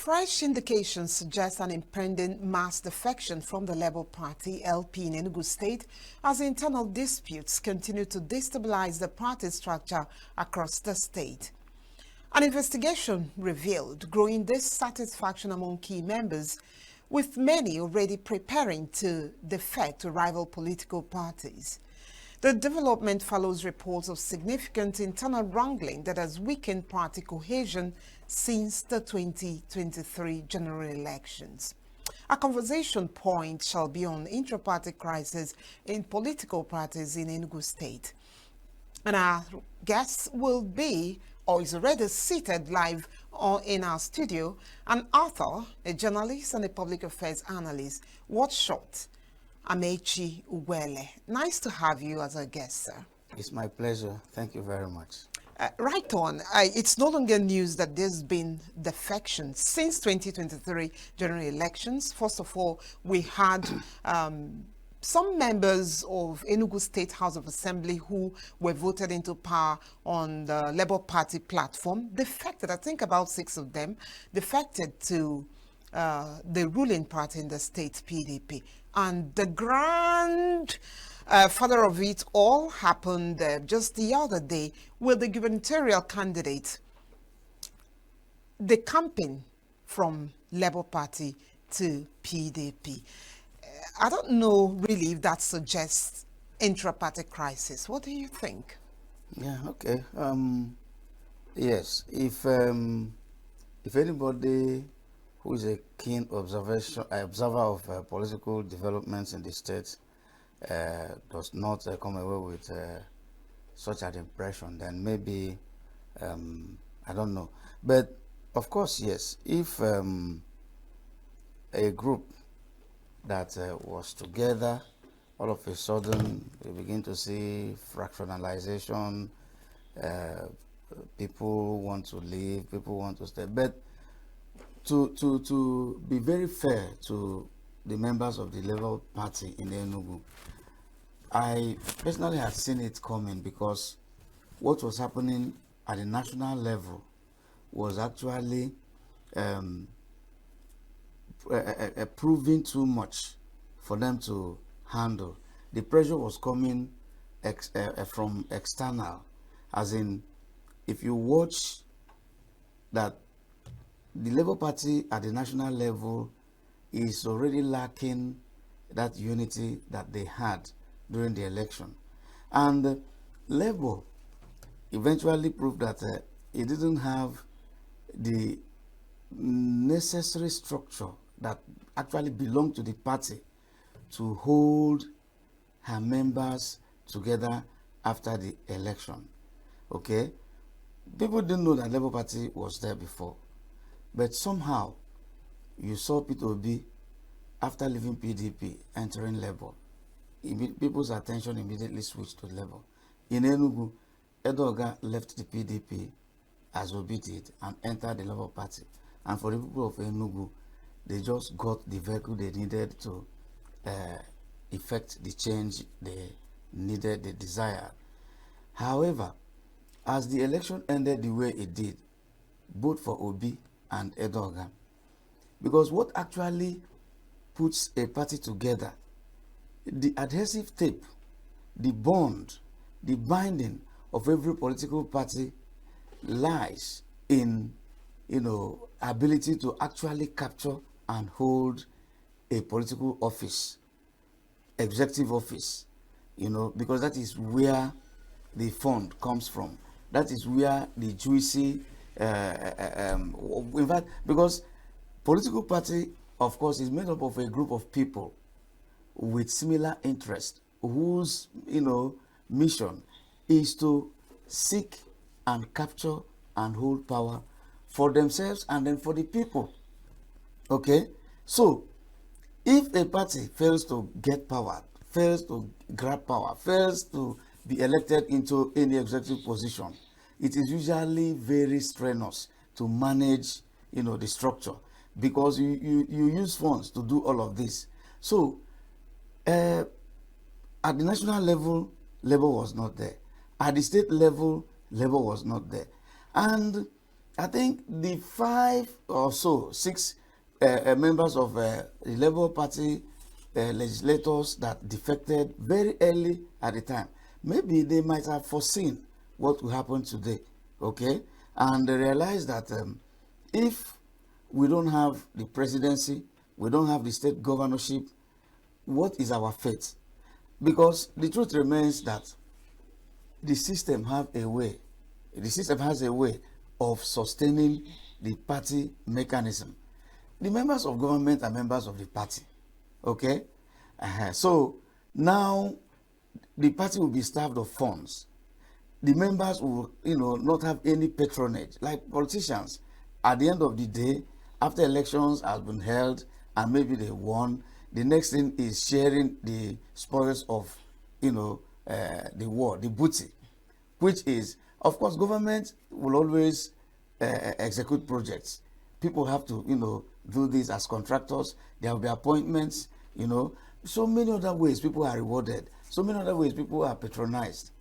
Fresh indications suggest an impending mass defection from the Labour Party LP in Enugu State as internal disputes continue to destabilize the party structure across the state. An investigation revealed growing dissatisfaction among key members, with many already preparing to defect to rival political parties. The development follows reports of significant internal wrangling that has weakened party cohesion since the 2023 general elections. A conversation point shall be on intra-party crisis in political parties in Enugu State. And our guest will be, or is already seated live in our studio, an author, a journalist, and a public affairs analyst. What's short? Amaechi Ugwele. Nice to have you as a guest, sir. It's my pleasure. Thank you very much. Right on. It's no longer news that there's been defection since 2023 general elections. First of all, we had some members of Enugu State House of Assembly who were voted into power on the Labour Party platform defected. I think about 6 of them defected to the ruling party in the state, PDP. And the grand father of it all happened just the other day with the gubernatorial candidate, the campaign from Labour Party to PDP. I don't know really if that suggests intra-party crisis. What do you think? Yeah, okay. Yes, if anybody who is a keen observer of political developments in the state does not come away with such an impression, then maybe I don't know. But of course, yes, if a group that was together, all of a sudden we begin to see fractionalization, people want to leave, people want to stay. But to be very fair to the members of the Labour Party in Enugu, I personally had seen it coming, because what was happening at the national level was actually proving too much for them to handle. The pressure was coming from external, as in, if you watch that the Labour Party at the national level is already lacking that unity that they had during the election. And Labour eventually proved that it didn't have the necessary structure that actually belonged to the party to hold her members together after the election. Okay? People didn't know that Labour Party was there before. But somehow, you saw Peter Obi, after leaving PDP, entering Labour. People's attention immediately switched to Labour. In Enugu, Edoga left the PDP as Obi did and entered the Labour Party. And for the people of Enugu, they just got the vehicle they needed to effect the change they needed, they desired. However, as the election ended the way it did, both for Obi and Edoga, because what actually puts a party together, the adhesive tape, the bond, the binding of every political party lies in, ability to actually capture and hold a political office, executive office, because that is where the fund comes from. That is where the juicy, in fact, because political party, of course, is made up of a group of people with similar interest, whose, mission is to seek and capture and hold power for themselves and then for the people. Okay? So, if a party fails to get power, fails to grab power, fails to be elected into any executive position, it is usually very strenuous to manage, the structure, because you use funds to do all of this. So, at the national level, Labour was not there. At the state level, Labour was not there. And I think the 5 or so, 6 members of the Labour Party legislators that defected very early at the time, maybe they might have foreseen what will happen today, okay? And they realized that if we don't have the presidency, we don't have the state governorship, what is our fate? Because the truth remains that the system has a way of sustaining the party mechanism. The members of government are members of the party, okay? So now the party will be starved of funds. The members will, not have any patronage. Like politicians, at the end of the day, after elections have been held and maybe they won, the next thing is sharing the spoils of, the war, the booty, which is, of course, government will always execute projects. People have to, do this as contractors. There will be appointments, So many other ways people are rewarded. So many other ways people are patronized.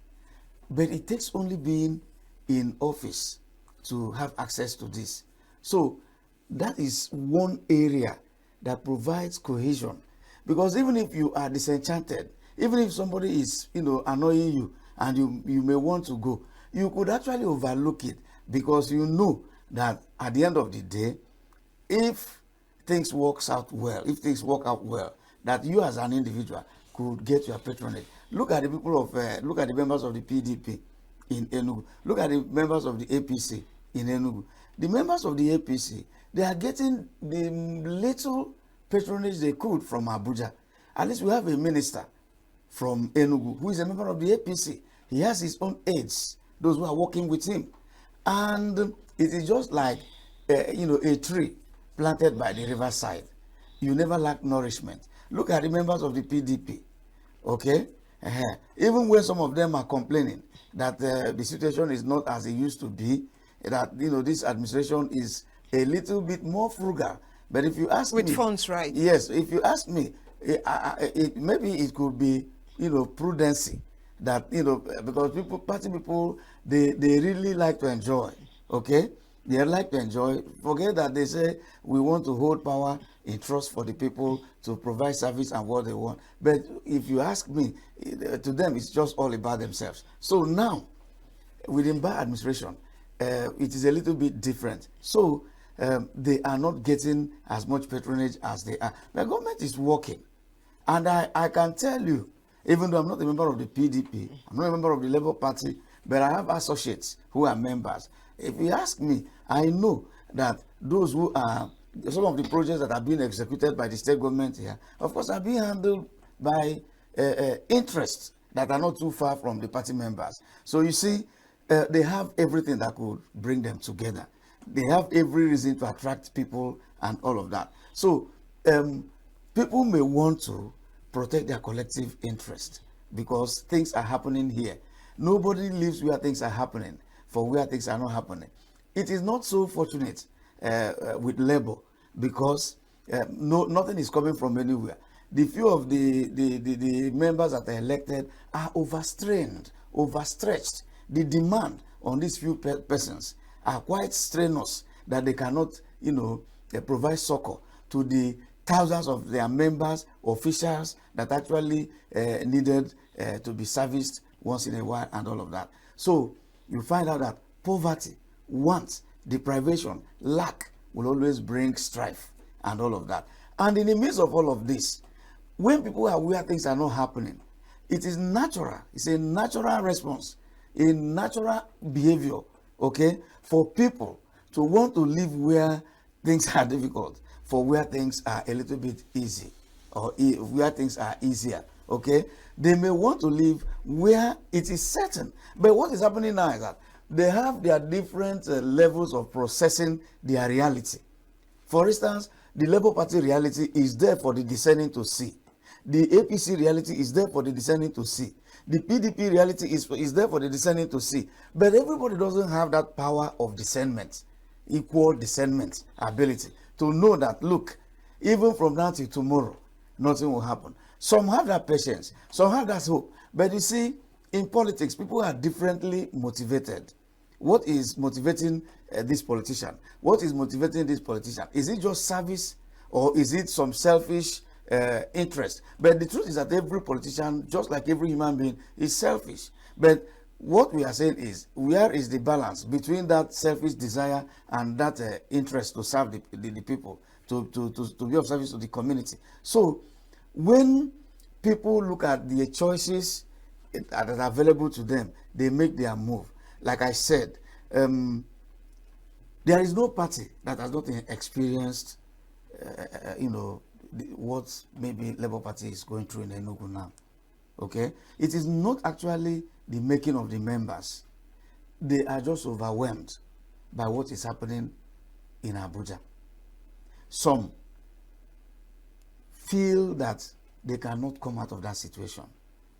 But it takes only being in office to have access to this. So that is one area that provides cohesion. Because even if you are disenchanted, even if somebody is, annoying you and you may want to go, you could actually overlook it because you know that at the end of the day, if things work out well, that you as an individual could get your patronage. Look at the look at the members of the PDP in Enugu. Look at the members of the APC in Enugu. The members of the APC, they are getting the little patronage they could from Abuja. At least we have a minister from Enugu who is a member of the APC. He has his own aides, those who are working with him. And it is just like, a tree planted by the riverside. You never lack nourishment. Look at the members of the PDP, okay? Even when some of them are complaining that the situation is not as it used to be, that, this administration is a little bit more frugal. But if you ask me... With funds, right? Yes, if you ask me, maybe it could be, prudency. That, because party people, they really like to enjoy, okay? They like to enjoy. Forget that they say we want to hold power in trust for the people to provide service and what they want. But if you ask me, to them, it's just all about themselves. So now, within Bar administration, it is a little bit different. So they are not getting as much patronage as they are. The government is working. And I can tell you, even though I'm not a member of the PDP, I'm not a member of the Labour Party, but I have associates who are members. If you ask me, I know that those who are, some of the projects that are being executed by the state government here, of course, are being handled by interests that are not too far from the party members. So you see, they have everything that could bring them together. They have every reason to attract people and all of that. So people may want to protect their collective interest because things are happening here. Nobody lives where things are happening for where things are not happening. It is not so fortunate with Labour because nothing is coming from anywhere. The few of the members that are elected are overstrained, overstretched. The demand on these few persons are quite strenuous that they cannot, provide succor to the thousands of their members, officials that actually needed to be serviced once in a while and all of that. So you find out that poverty, want, deprivation, lack will always bring strife and all of that. And in the midst of all of this, when people are aware things are not happening, it is natural. It's a natural response, a natural behavior, okay, for people to want to live where things are difficult, for where things are a little bit easy, or where things are easier, okay? They may want to live where it is certain. But what is happening now is that they have their different levels of processing their reality. For instance, the Labour Party reality is there for the discerning to see. The APC reality is there for the discerning to see. The PDP reality is there for the discerning to see. But everybody doesn't have that power of discernment, equal discernment ability, to know that, look, even from now till tomorrow, nothing will happen. Some have that patience, some have that hope. But you see, in politics, people are differently motivated. what is motivating this politician? What is motivating this politician? Is it just service, or is it some selfish interest? But the truth is that every politician, just like every human being, is selfish. But what we are saying is, where is the balance between that selfish desire and that interest to serve the people, to be of service to the community? So when people look at the choices that are available to them, they make their move. Like I said, there is no party that has not experienced, what maybe Labour Party is going through in Enugu now. Okay, it is not actually the making of the members. They are just overwhelmed by what is happening in Abuja. Some feel that they cannot come out of that situation.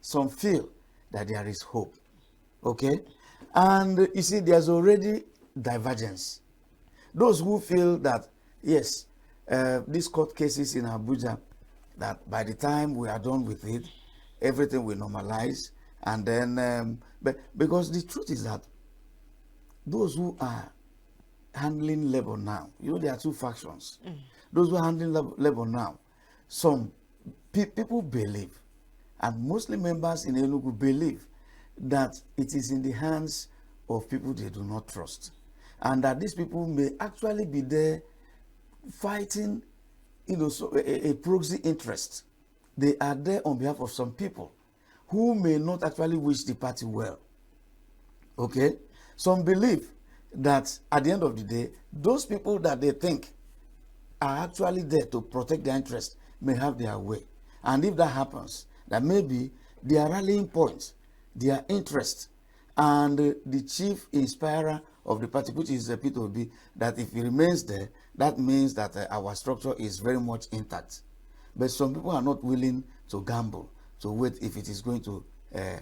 Some feel that there is hope. Okay, and you see, there's already divergence. Those who feel that, yes, these court cases in Abuja, that by the time we are done with it, everything will normalize. And then, but because the truth is that those who are handling labor now, there are two factions. Those who are handling labor now, some people believe, and mostly members in Enugu believe, that it is in the hands of people they do not trust, and that these people may actually be there fighting, a proxy interest. They are there on behalf of some people who may not actually wish the party well. Okay? Some believe that at the end of the day, those people that they think are actually there to protect their interest may have their way. And if that happens, that maybe their rallying points, their interest, and the chief inspirer of the party, which is the P2B, that if it remains there, that means that our structure is very much intact. But some people are not willing to gamble, to wait if it is going to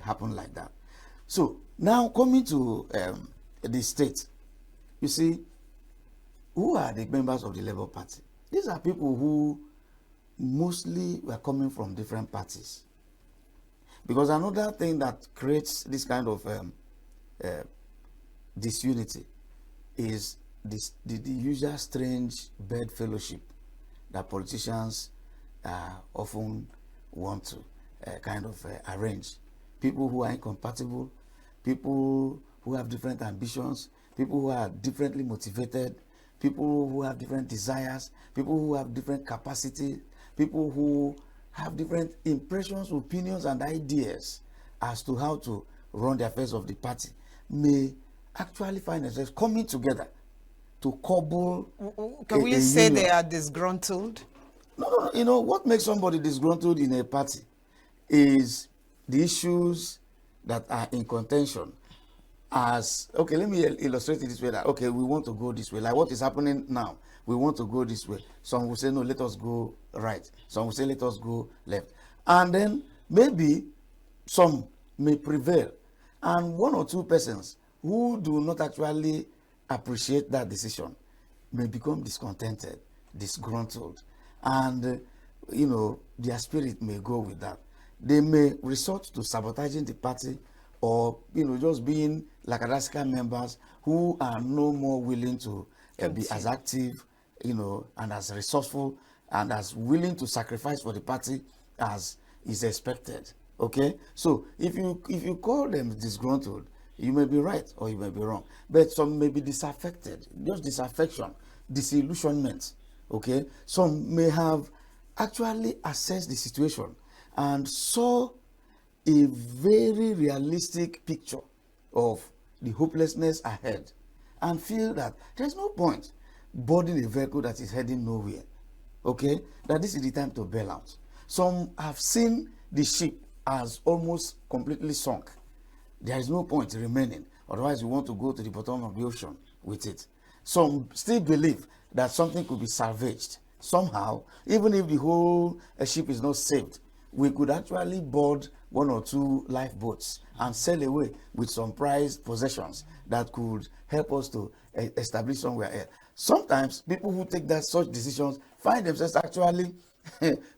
happen like that. So now coming to the state, you see, who are the members of the Labour Party? These are people who mostly were coming from different parties. Because another thing that creates this kind of disunity is the usual strange bedfellowship that politicians often want to arrange. People who are incompatible, people who have different ambitions, people who are differently motivated, people who have different desires, people who have different capacity, people who have different impressions, opinions, and ideas as to how to run the affairs of the party, may actually find themselves coming together to cobble. Can we say union. They are disgruntled? No. What makes somebody disgruntled in a party is the issues that are in contention. Okay, let me illustrate it this way, that, okay, we want to go this way. Like what is happening now, we want to go this way. Some will say, no, let us go right. Some will say, let us go left. And then maybe some may prevail. And one or two persons who do not actually appreciate that decision may become discontented, disgruntled. And, their spirit may go with that. They may resort to sabotaging the party, or, just being lackadaisical members who are no more willing to be as active, and as resourceful and as willing to sacrifice for the party as is expected. Okay? So if you call them disgruntled, you may be right or you may be wrong. But some may be disaffected, just disaffection, disillusionment. Okay? Some may have actually assessed the situation and saw a very realistic picture of the hopelessness ahead and feel that there's no point boarding a vehicle that is heading nowhere. Okay? That this is the time to bail out. Some have seen the ship as almost completely sunk. There is no point remaining. Otherwise, you want to go to the bottom of the ocean with it. Some still believe that something could be salvaged somehow, even if the whole ship is not saved. We could actually board one or two lifeboats and sail away with some prized possessions that could help us to establish somewhere else. Sometimes people who take such decisions find themselves actually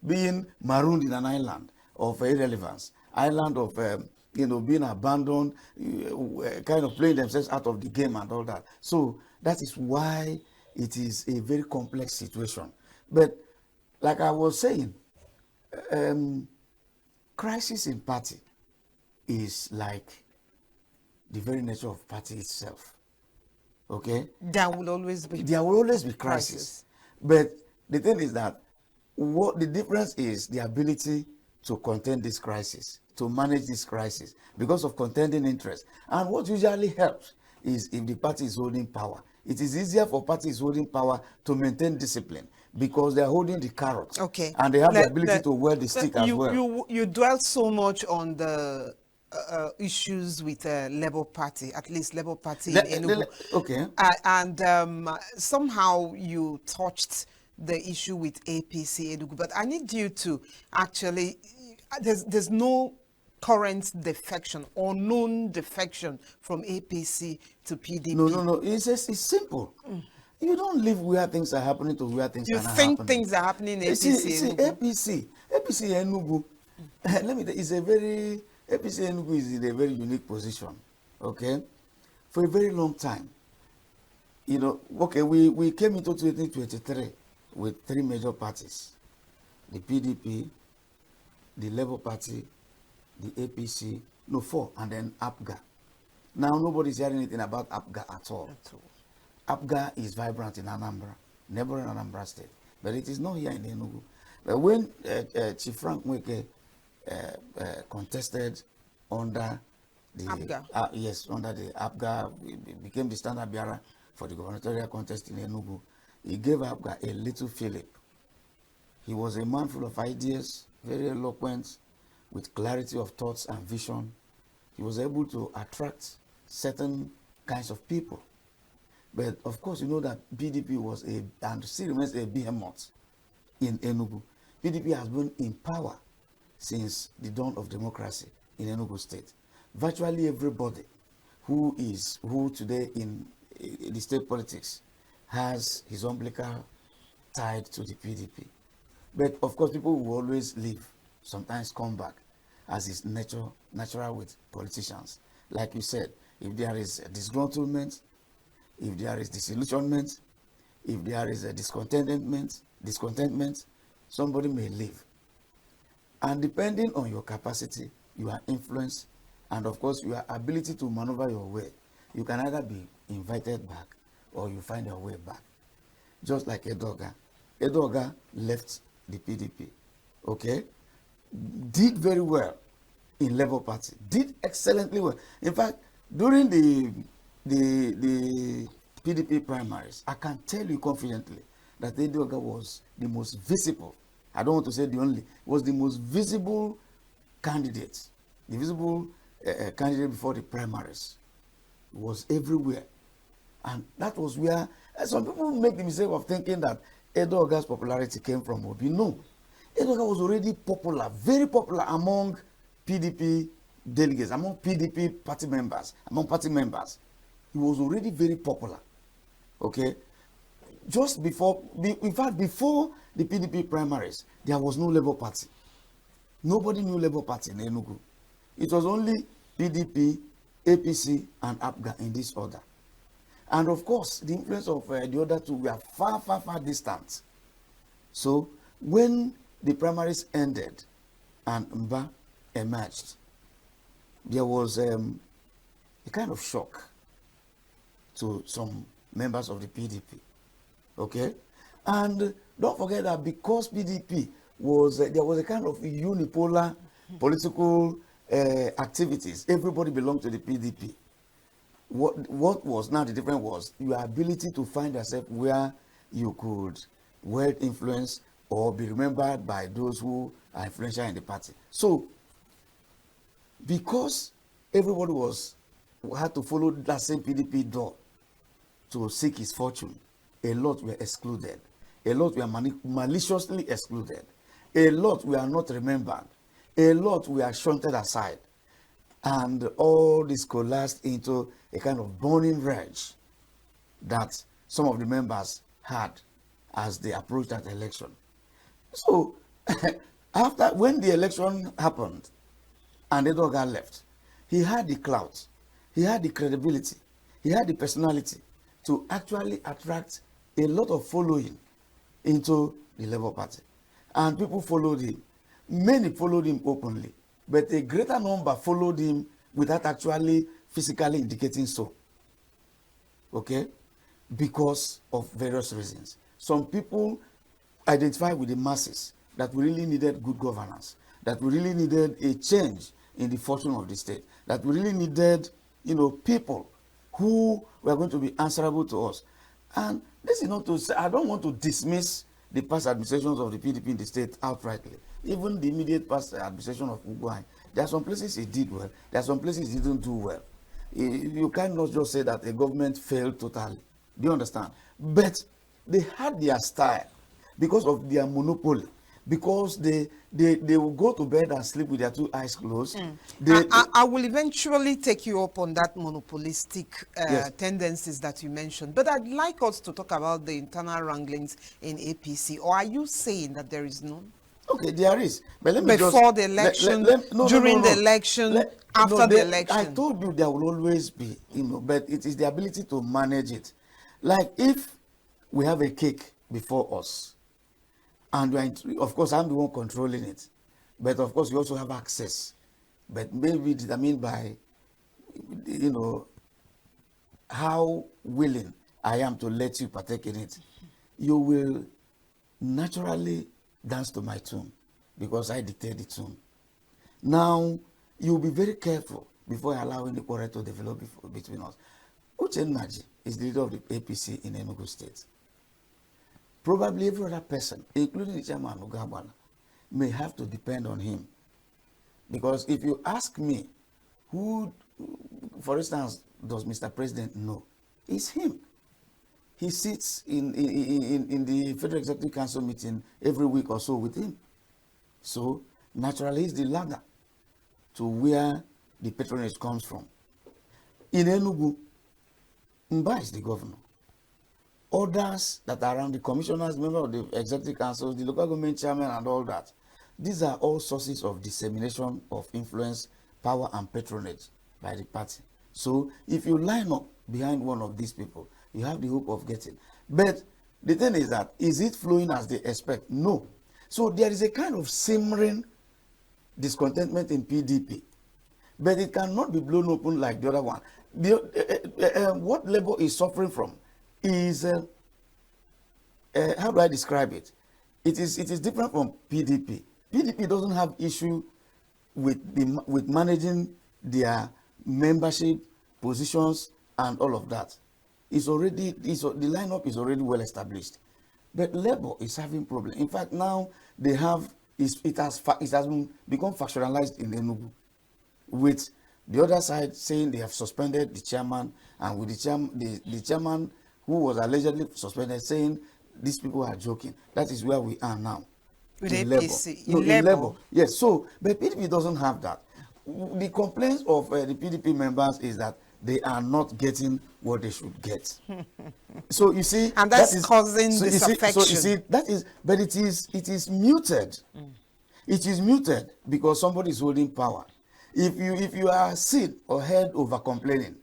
being marooned in an island of irrelevance, island of being abandoned, kind of playing themselves out of the game and all that. So that is why it is a very complex situation. But like I was saying, crisis in party is like the very nature of party itself. Okay? There will always be. There will always be crisis. But the thing is that what the difference is the ability to contain this crisis, to manage this crisis because of contending interest. And what usually helps is if the party is holding power. It is easier for parties holding power to maintain discipline because they are holding the carrot. Okay. And they have the ability to wear the stick as well. You dwell so much on the issues with Labour Party, at least Labour Party in Enugu. Okay. And somehow you touched the issue with APC Enugu, but I need you to actually, there's no current defection or known defection from APC to PDP. No. It's simple. You don't live where things are happening to where things are not happening. You think things are happening in APC Enugu? APC Enugu, let me tell you, APC Enugu is in a very unique position, okay? For a very long time. We came into 2023 with three major parties. The PDP, the Labour Party, the APC, four, and then APGA. Now nobody's hearing anything about APGA at all. APGA is vibrant in Anambra, neighboring Anambra State, but it is not here in Enugu. But when Chief Frank Mweke contested under the APGA. Under the APGA, became the standard bearer for the gubernatorial contest in Enugu, he gave APGA a little fillip. He was a man full of ideas, very eloquent, with clarity of thoughts and vision. He was able to attract certain kinds of people. But of course, you know that PDP was and still remains a behemoth in Enugu. PDP has been in power since the dawn of democracy in Enugu State. Virtually everybody who today in the state politics has his umbilical tied to the PDP. But of course, people will always leave, sometimes come back, as is natural with politicians. Like you said, if there is disgruntlement, if there is disillusionment, if there is a discontentment, somebody may leave. And depending on your capacity, your influence, and of course your ability to maneuver your way, you can either be invited back or you find your way back. Just like Edoga. Edoga left the PDP, okay? Did very well in Labour Party, did excellently well. In fact, during the PDP primaries, I can tell you confidently that Edoga was the most visible, I don't want to say the only, was the most visible candidate, the visible candidate before the primaries. Was everywhere. And that was where some people make the mistake of thinking that Edoga's popularity came from Obi. No. Edoga was already popular, very popular among PDP delegates, among PDP party members, among party members. He was already very popular. Okay? Just before, in fact, before the PDP primaries, there was no Labour Party. Nobody knew Labour Party in Enugu. It was only PDP, APC, and APGA in this order. And of course, the influence of the other two were far, far, far distant. So when the primaries ended and Mba emerged, there was a kind of shock to some members of the PDP. Okay? And don't forget that because PDP was, there was a kind of unipolar political activities. Everybody belonged to the PDP. What was now the difference was your ability to find yourself where you could wield influence or be remembered by those who are influential in the party. So, because everybody had to follow that same PDP door to seek his fortune, a lot were excluded. A lot were maliciously excluded. A lot were not remembered. A lot were shunted aside. And all this collapsed into a kind of burning rage that some of the members had as they approached that election. So, when the election happened and Edoga left, he had the clout, he had the credibility, he had the personality to actually attract a lot of following into the Labour Party. And people followed him. Many followed him openly, but a greater number followed him without actually physically indicating so. Okay? Because of various reasons. Some people identify with the masses that we really needed good governance, that we really needed a change in the fortune of the state, that we really needed, people who were going to be answerable to us. And this is not to say, I don't want to dismiss the past administrations of the PDP in the state outrightly. Even the immediate past administration of Ugwele, there are some places it did well, there are some places it didn't do well. You cannot just say that a government failed totally. Do you understand? But they had their style because of their monopoly, because they will go to bed and sleep with their two eyes closed. I will eventually take you up on that monopolistic Yes. tendencies that you mentioned, but I'd like us to talk about the internal wranglings in APC. Or are you saying that there is none? Okay, there is. But let me Before the election, during the election, after the election. I told you there will always be, but it is the ability to manage it. Like if we have a cake before us, and of course I'm the one controlling it, but of course you also have access, but maybe determined by, how willing I am to let you partake in it. You will naturally dance to my tune because I dictate the tune. Now, you'll be very careful before allowing the quarrel to develop between us. Uchennaji is the leader of the APC in Enugu State. Probably every other person, including the chairman Ugwele, may have to depend on him. Because if you ask me, who, for instance, does Mr. President know? It's him. He sits in the Federal Executive Council meeting every week or so with him. So, naturally, he's the ladder to where the patronage comes from. In Enugu, Mba is the governor. Others that are around, the commissioners, members of the Executive Council, the local government chairman and all that, these are all sources of dissemination of influence, power and patronage by the party. So, if you line up behind one of these people, you have the hope of getting. But the thing is that, is it flowing as they expect? No. So there is a kind of simmering discontentment in PDP. But it cannot be blown open like the other one. What Labour is suffering from is, how do I describe it? It is different from PDP. PDP doesn't have issue with managing their membership, positions, and all of that. The lineup is already well established, but Labour is having problem. In fact, now they have it has become factionalized in Enugu, with the other side saying they have suspended the chairman, and with the chairman who was allegedly suspended saying these people are joking. That is where we are now. With in APC, Labour. in Labour. Labour. Yes. So, but PDP doesn't have that. The complaints of the PDP members is that they are not getting what they should get. So you see, and that's causing disaffection. So you see, that is, but it is muted. It is muted because somebody is holding power. If you are seen or heard over complaining,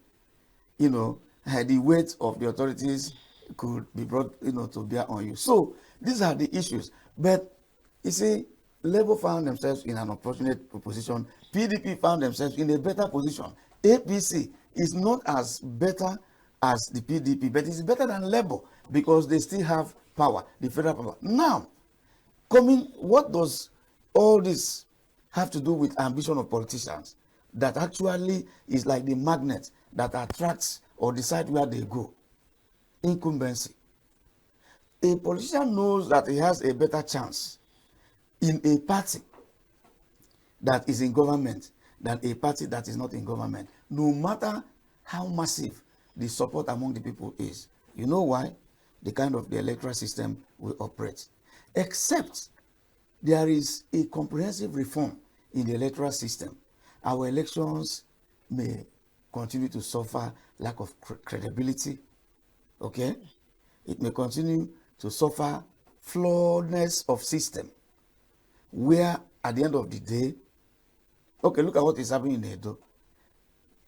the weight of the authorities could be brought, to bear on you. So these are the issues. But you see, Labour found themselves in an unfortunate position. PDP found themselves in a better position. APC is not as better as the PDP, but it's better than Labour because they still have power, the federal power. Now, what does all this have to do with ambition of politicians? That actually is like the magnet that attracts or decide where they go. Incumbency. A politician knows that he has a better chance in a party that is in government than a party that is not in government, no matter how massive the support among the people is. You know why? The kind of the electoral system will operate. Except there is a comprehensive reform in the electoral system, our elections may continue to suffer lack of credibility. Okay? It may continue to suffer flawedness of system, where at the end of the day, okay, look at what is happening in Edo.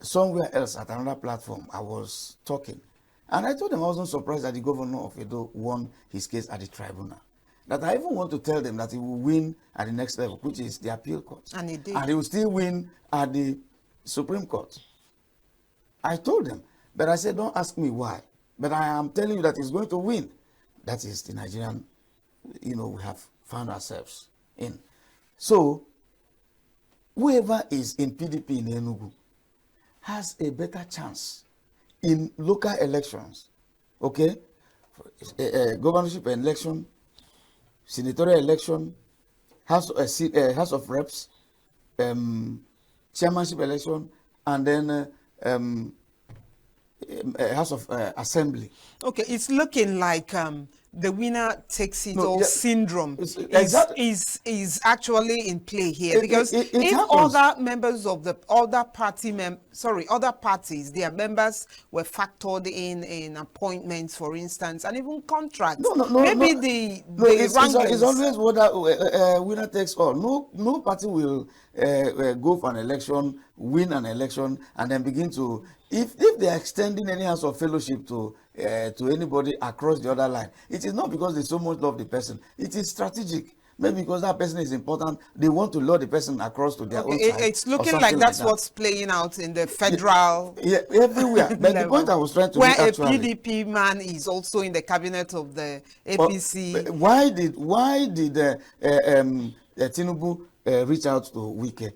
somewhere else at another platform, I was talking. And I told them I wasn't surprised that the governor of Edo won his case at the tribunal. That I even want to tell them that he will win at the next level, which is the appeal court. And he did. And he will still win at the Supreme Court. I told them, but I said, don't ask me why. But I am telling you that he's going to win. That is the Nigerian, we have found ourselves in. So, whoever is in PDP in Enugu has a better chance in local elections, okay? Governorship election, senatorial election, House of Reps, chairmanship election, and then House of Assembly. Okay, it's looking like the winner takes it all syndrome is actually in play here, because if happens. other members of the other parties, their members were factored in appointments, for instance, and even contracts. The it's always winner takes all. No party will go for an election, win an election, and then begin to, if they are extending any house of fellowship to anybody across the other line, it is not because they so much love the person. It is strategic. Maybe because that person is important, they want to lure the person across to their own side. It's looking like that's what's playing out in the federal everywhere. But the point I was trying to make, actually, where a PDP man is also in the cabinet of the APC. Why did Tinubu reach out to Wike?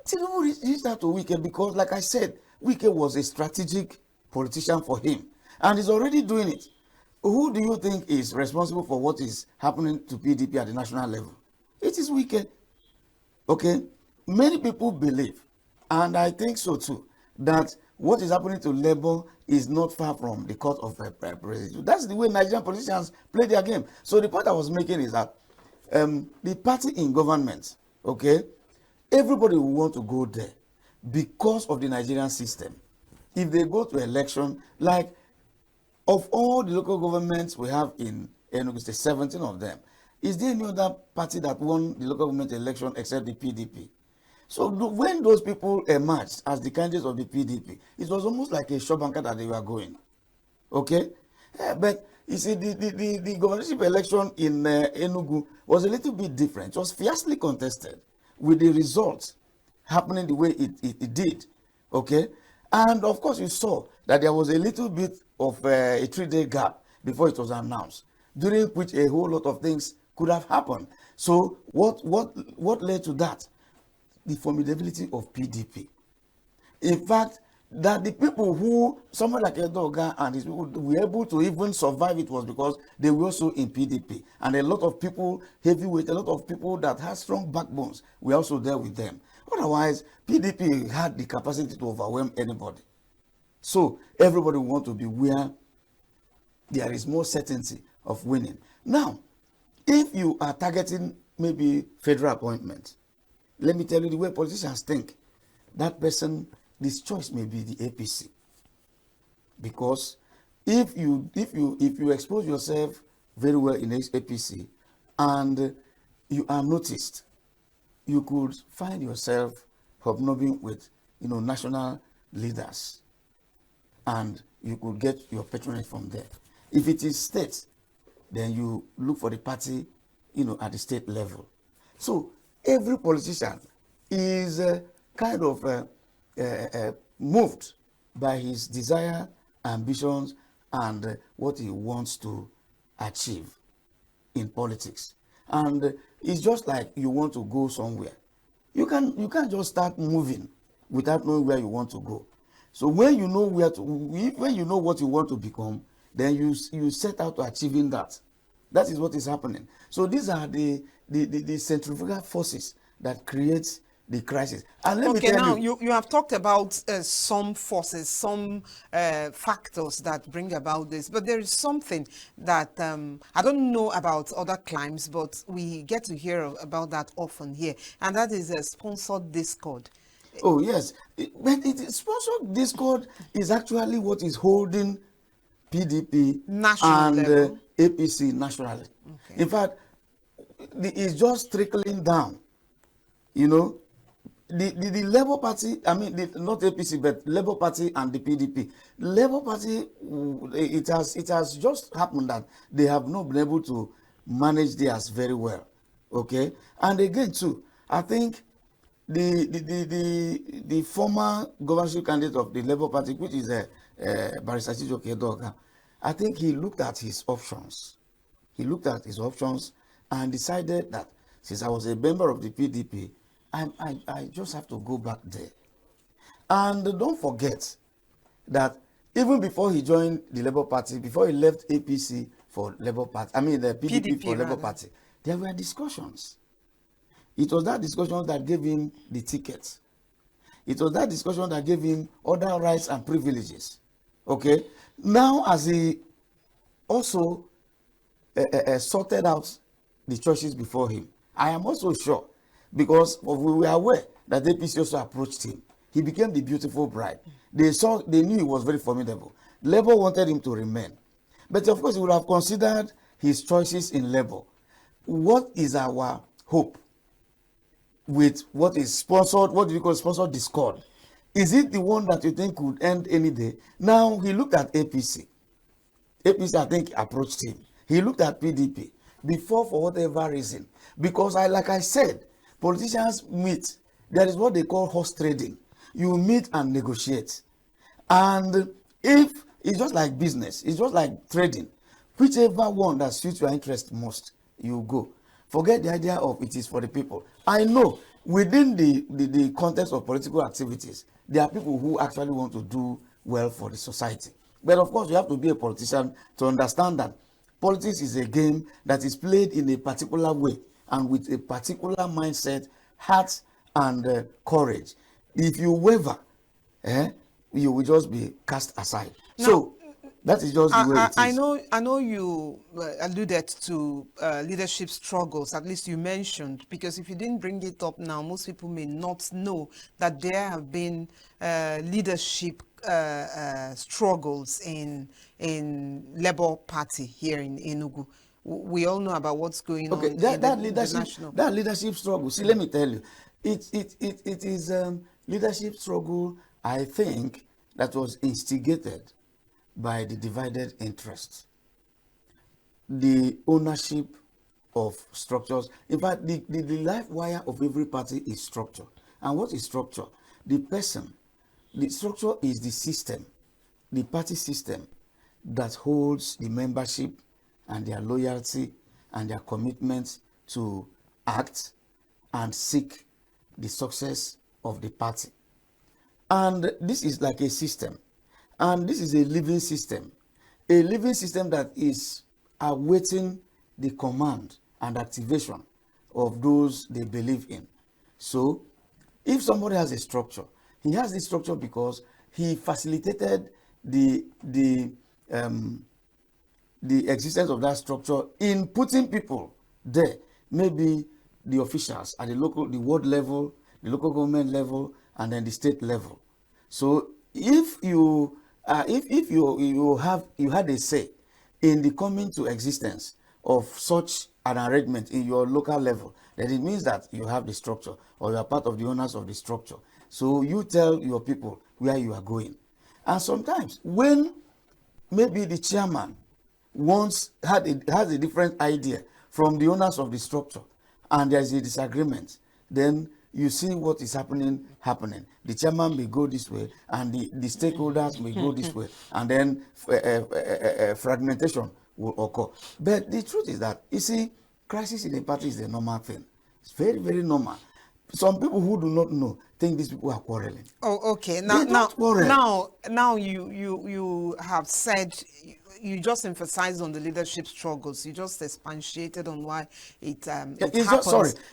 Tinubu reached out to Wike because, like I said, Wike was a strategic politician for him, and he's already doing it. Who do you think is responsible for what is happening to PDP at the national level? It is Wike. Okay? Many people believe, and I think so too, that what is happening to Labour is not far from the court of president. That's the way Nigerian politicians play their game. So the point I was making is that the party in government, okay, everybody will want to go there because of the Nigerian system. If they go to election, like of all the local governments we have in Enugu State, 17 of them, is there any other party that won the local government election except the PDP? So when those people emerged as the candidates of the PDP, it was almost like a show banker that they were going. Okay? But you see, the governorship election in Enugu was a little bit different. It was fiercely contested with the results happening the way it did. Okay? And of course, you saw that there was a little bit of a 3-day gap before it was announced, during which a whole lot of things could have happened. So what led to that? The formidability of PDP. In fact, that the people who, someone like Edoga and his people, were able to even survive it was because they were also in PDP. And a lot of people, heavyweight, a lot of people that had strong backbones were also there with them. Otherwise, PDP had the capacity to overwhelm anybody. So everybody want to be where there is more certainty of winning. Now, if you are targeting maybe federal appointment, let me tell you the way politicians think. That person, this choice may be the APC. Because if you expose yourself very well in APC and you are noticed, you could find yourself hobnobbing with national leaders, and you could get your patronage from there. If it is state, then you look for the party at the state level. So every politician is kind of moved by his desire, ambitions, and what he wants to achieve in politics. And it's just like you want to go somewhere. You can't just start moving without knowing where you want to go. So when you know when you know what you want to become, then you set out to achieving that. That is what is happening. So these are the centrifugal forces that create the crisis. And let me tell you have talked about some forces, some factors that bring about this, but there is something that I don't know about other climes, but we get to hear about that often here, and that is a sponsored discord. Oh yes, but sponsored discord is actually what is holding PDP and APC nationally. Okay. In fact, it's just trickling down. the Labour Party, I mean, not APC, but Labour Party and the PDP. Labour Party, it has just happened that they have not been able to manage theirs very well. Okay, and again too, I think the former governorship candidate of the Labour Party, which is Barrister Chijioke Edoga, I think he looked at his options. He looked at his options and decided that since I was a member of the PDP, I just have to go back there. And don't forget that even before he joined the Labour Party, before he left APC for Labour Party, I mean the PDP for Labour Party, there were discussions. It was that discussion that gave him the ticket. It was that discussion that gave him other rights and privileges. Okay? Now, as he also sorted out the choices before him, I am also sure, because we were aware that the APC also approached him. He became the beautiful bride. They knew he was very formidable. Labour wanted him to remain. But of course, he would have considered his choices in Labour. What is our hope with what is sponsored, what do you call sponsored discord? Is it the one that you think could end any day? Now, he looked at APC. APC, I think, approached him. He looked at PDP before, for whatever reason. Because, like I said, politicians meet. There is what they call horse trading. You meet and negotiate. And if it's just like business, it's just like trading, whichever one that suits your interest most, you go. Forget the idea of it is for the people. I know within the context of political activities, there are people who actually want to do well for the society. But of course, you have to be a politician to understand that politics is a game that is played in a particular way and with a particular mindset, heart, and courage. If you waver, you will just be cast aside. Now, so that is just the way it is. I know you alluded to leadership struggles, at least you mentioned, because if you didn't bring it up now, most people may not know that there have been leadership struggles in Labour Party here in Enugu. We all know about what's going on. That leadership struggle. See, let me tell you, it is leadership struggle, I think, that was instigated by the divided interests, the ownership of structures. In fact, the life wire of every party is structure. And what is structure? The person. The structure is the system, the party system that holds the membership and their loyalty and their commitment to act and seek the success of the party. And this is like a system. And this is a living system that is awaiting the command and activation of those they believe in. So, if somebody has a structure, he has this structure because he facilitated the existence of that structure in putting people there. Maybe the officials at the ward level, the local government level, and then the state level. So, if you had a say in the coming to existence of such an arrangement in your local level, then it means that you have the structure or you are part of the owners of the structure. So you tell your people where you are going. And sometimes when maybe the chairman has a different idea from the owners of the structure and there is a disagreement, then you see what is happening. The chairman may go this way and the stakeholders may go this way, and then fragmentation will occur. But the truth is that, you see, crisis in a party is a normal thing. It's very, very normal. Some people who do not know think these people are quarreling. Oh, okay. Now you have said, you just emphasized on the leadership struggles. You just expatiated on why it happens.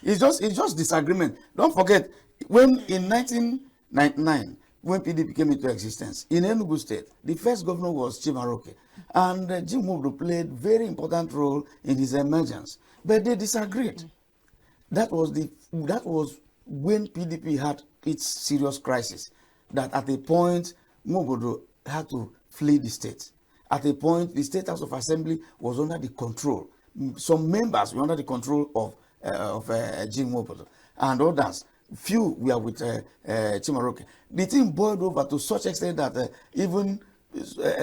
It's just disagreement. Don't forget, when in 1999, when PDP came into existence in Enugu State, the first governor was Chimaroke, and Jim Mubro played very important role in his emergence. But they disagreed. That was when PDP had its serious crisis. That at a point, Mubro had to flee the state. At a point, the State House of Assembly was under the control. Some members were under the control of Jim Mubro, and others few were with Chimaroke. The thing boiled over to such extent that even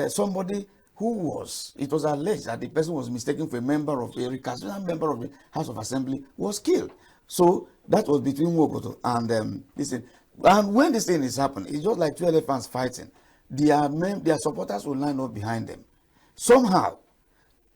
somebody who was, it was alleged that the person was mistaken for a member of a recalcitrant member of the House of Assembly was killed. So that was between Wogoto and this thing. And when this thing is happening, it's just like two elephants fighting. Their supporters will line up behind them. Somehow,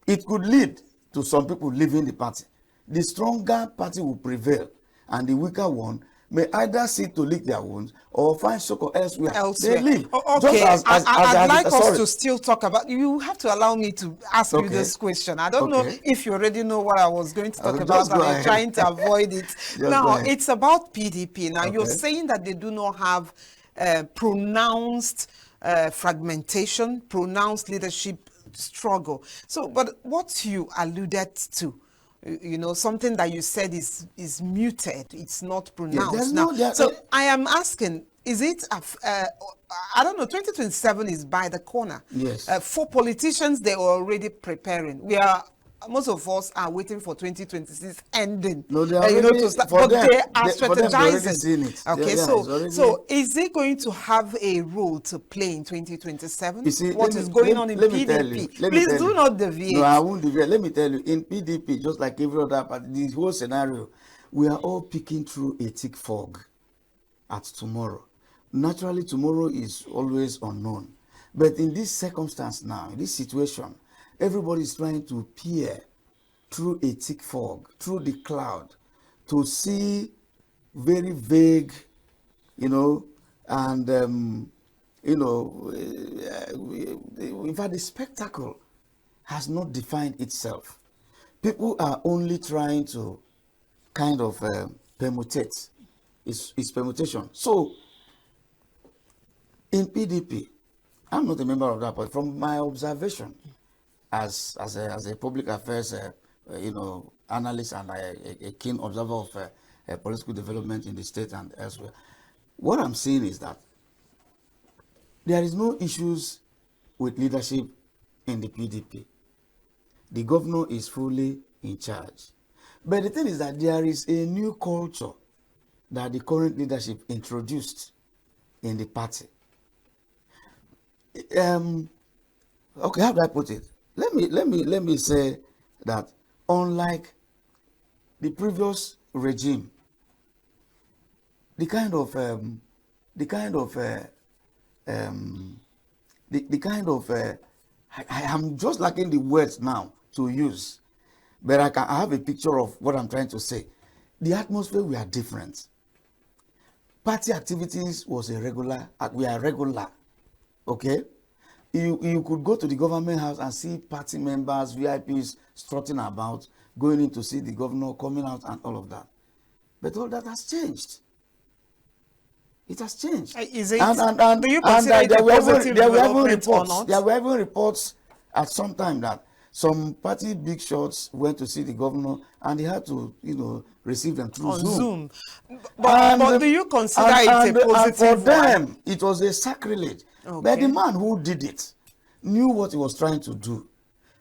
it could lead to some people leaving the party. The stronger party will prevail, and the weaker one may either seek to lick their wounds or find succor elsewhere. They leave. Okay, I'd like us to still talk about. You have to allow me to ask you this question. I don't know if you already know what I was going to talk about, and I'm trying to avoid it. Now, it's about PDP. Now, you're saying that they do not have pronounced fragmentation, pronounced leadership struggle. So, but what you alluded to, you know, something that you said is muted, it's not pronounced. So I am asking, is it I don't know, 2027 is by the corner. Yes. For politicians, they are already preparing. Most of us are waiting for 2026 ending. No, they are already, to start, but they are strategizing. Okay, so is it going to have a role to play in 2027? You see, what is going on in PDP? Please do not deviate. No, I won't deviate. Let me tell you, in PDP, just like every other party, this whole scenario, we are all peeking through a thick fog at tomorrow. Naturally, tomorrow is always unknown. But in this circumstance now, in this situation, everybody is trying to peer through a thick fog, through the cloud, to see very vague, you know, and, you know, in fact, the spectacle has not defined itself. People are only trying to kind of permutate. It's permutation. So, in PDP, I'm not a member of that, but from my observation, as a public affairs you know, analyst and a keen observer of political development in the state and elsewhere, what I'm seeing is that there is no issues with leadership in the PDP. The governor is fully in charge. But the thing is that there is a new culture that the current leadership introduced in the party. Okay, how do I put it? Let me say that unlike the previous regime, the kind of I am just lacking the words now to use, but I have a picture of what I'm trying to say. The atmosphere we are different. Party activities was we are regular, okay? You could go to the government house and see party members, VIPs strutting about, going in to see the governor, coming out and all of that. But all that has changed. It has changed. Is it? Do you consider it a positive development or not? There were even reports at some time that some party big shots went to see the governor and they had to, you know, receive them through Zoom. But do you consider it a positive and for them, it was a sacrilege. Okay. But the man who did it knew what he was trying to do.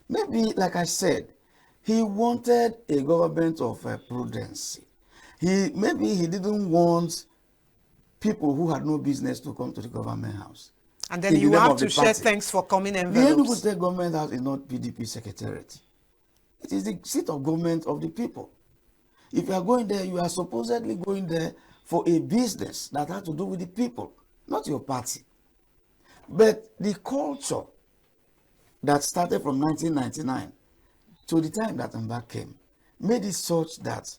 Maybe, like I said, he wanted a government of prudence. Maybe he didn't want people who had no business to come to the government house. And then you have to share thanks for coming envelopes. The Enugu State Government House is not PDP Secretariat. It is the seat of government of the people. If you are going there, you are supposedly going there for a business that has to do with the people, not your party. But the culture that started from 1999 to the time that Mba came made it such that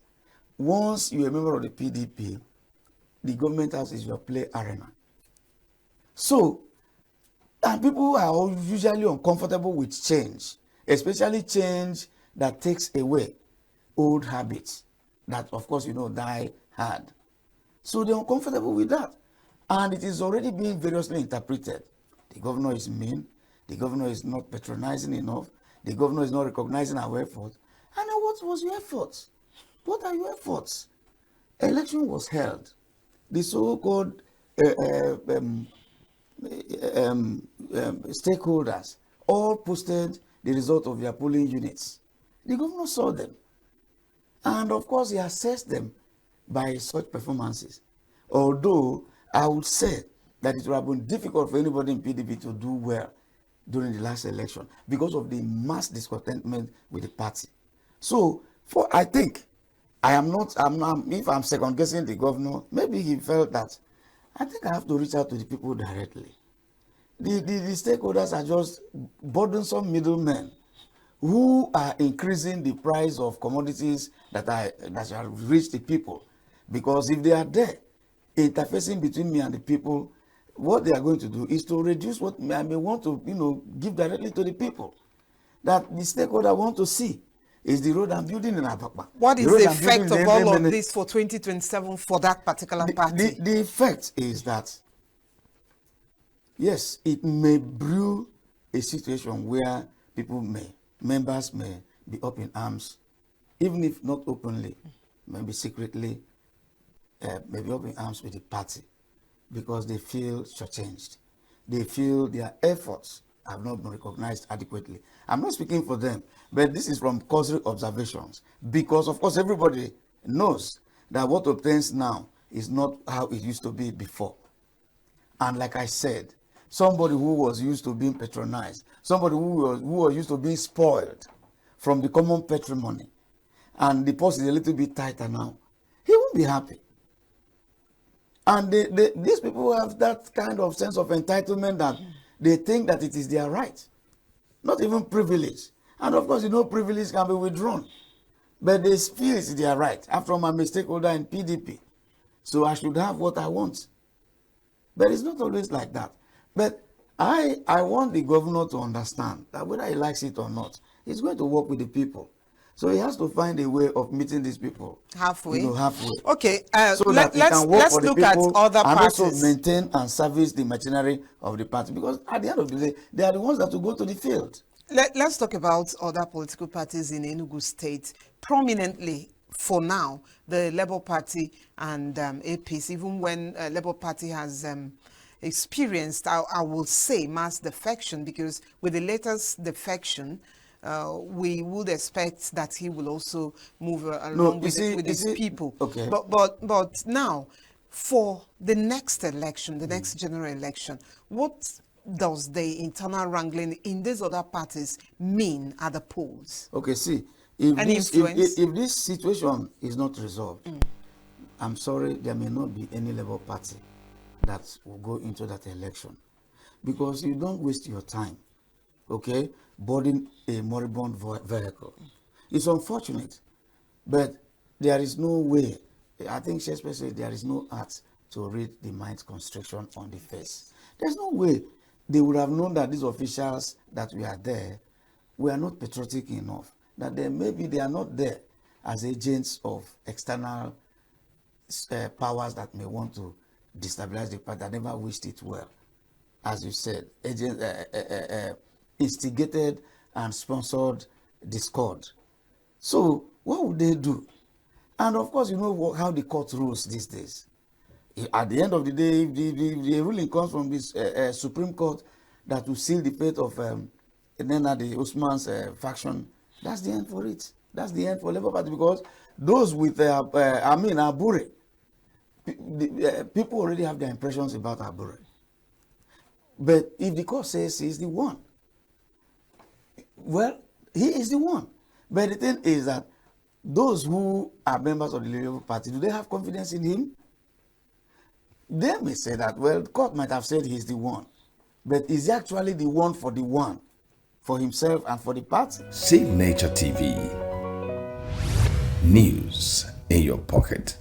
once you're a member of the PDP, the government house is your play arena. So, and people are usually uncomfortable with change, especially change that takes away old habits that, of course, you know, die hard. So they're uncomfortable with that. And it is already being variously interpreted. The governor is mean. The governor is not patronizing enough. The governor is not recognizing our efforts. And what was your efforts? What are your efforts? Election was held. The so-called stakeholders all posted the result of their polling units. The governor saw them. And of course, he assessed them by such performances. Although I would say that it would have been difficult for anybody in PDP to do well during the last election because of the mass discontentment with the party. So, I think, if I'm second guessing the governor, maybe he felt that I think I have to reach out to the people directly. The stakeholders are just burdensome middlemen who are increasing the price of commodities that have reached the people. Because if they are there, interfacing between me and the people, what they are going to do is to reduce what I may want to, give directly to the people. That the stakeholder want to see is the road I'm building in Abakpa. What is the effect of all of this for 2027 for that particular party? The effect is that, yes, it may brew a situation where members may be up in arms, even if not openly, maybe secretly, may be up in arms with the party because they feel shortchanged. They feel their efforts have not been recognized adequately. I'm not speaking for them, but this is from cursory observations because, of course, everybody knows that what obtains now is not how it used to be before. And like I said, somebody who was used to being patronized, somebody who was used to being spoiled from the common patrimony, and the purse is a little bit tighter now, he won't be happy. And these people have that kind of sense of entitlement that they think that it is their right, not even privilege. And of course, privilege can be withdrawn, but they feel it's their right. After all, I'm a stakeholder in PDP, so I should have what I want. But it's not always like that. But I want the governor to understand that whether he likes it or not, he's going to work with the people. So he has to find a way of meeting these people halfway. Halfway. Okay, so that he can work for the look at other parties and also maintain and service the machinery of the party. Because at the end of the day, they are the ones that will go to the field. Let's talk about other political parties in Enugu State. Prominently, for now, the Labour Party and APC, even when Labour Party has experienced, I will say, mass defection, because with the latest defection, we would expect that he will also move along with his people. Okay. But now, for the next election, the next general election, what does the internal wrangling in these other parties mean at the polls? Okay, see, if this situation is not resolved, I'm sorry, there may not be any Labour Party that will go into that election, because you don't waste your time, okay, boarding a moribund vehicle. It's unfortunate, but there is no way. I think Shakespeare said there is no art to read the mind's constriction on the face. There's no way they would have known that these officials that we are there were not patriotic enough, that maybe they are not there as agents of external powers that may want to destabilize the party, that never wished it well. As you said, agents instigated and sponsored discord. So what would they do? And of course, you know how the court rules these days. At the end of the day, if the ruling comes from this Supreme Court that will seal the fate of the Usman's faction, that's the end for it. That's the end for Labour Party, because those with Abure, people already have their impressions about Abure. But if the court says he's the one, well, he is the one. But the thing is that those who are members of the Labour Party, do they have confidence in him? They may say that, well, the court might have said he's the one. But is he actually the one, for himself and for the party? Save Nature TV. News in your pocket.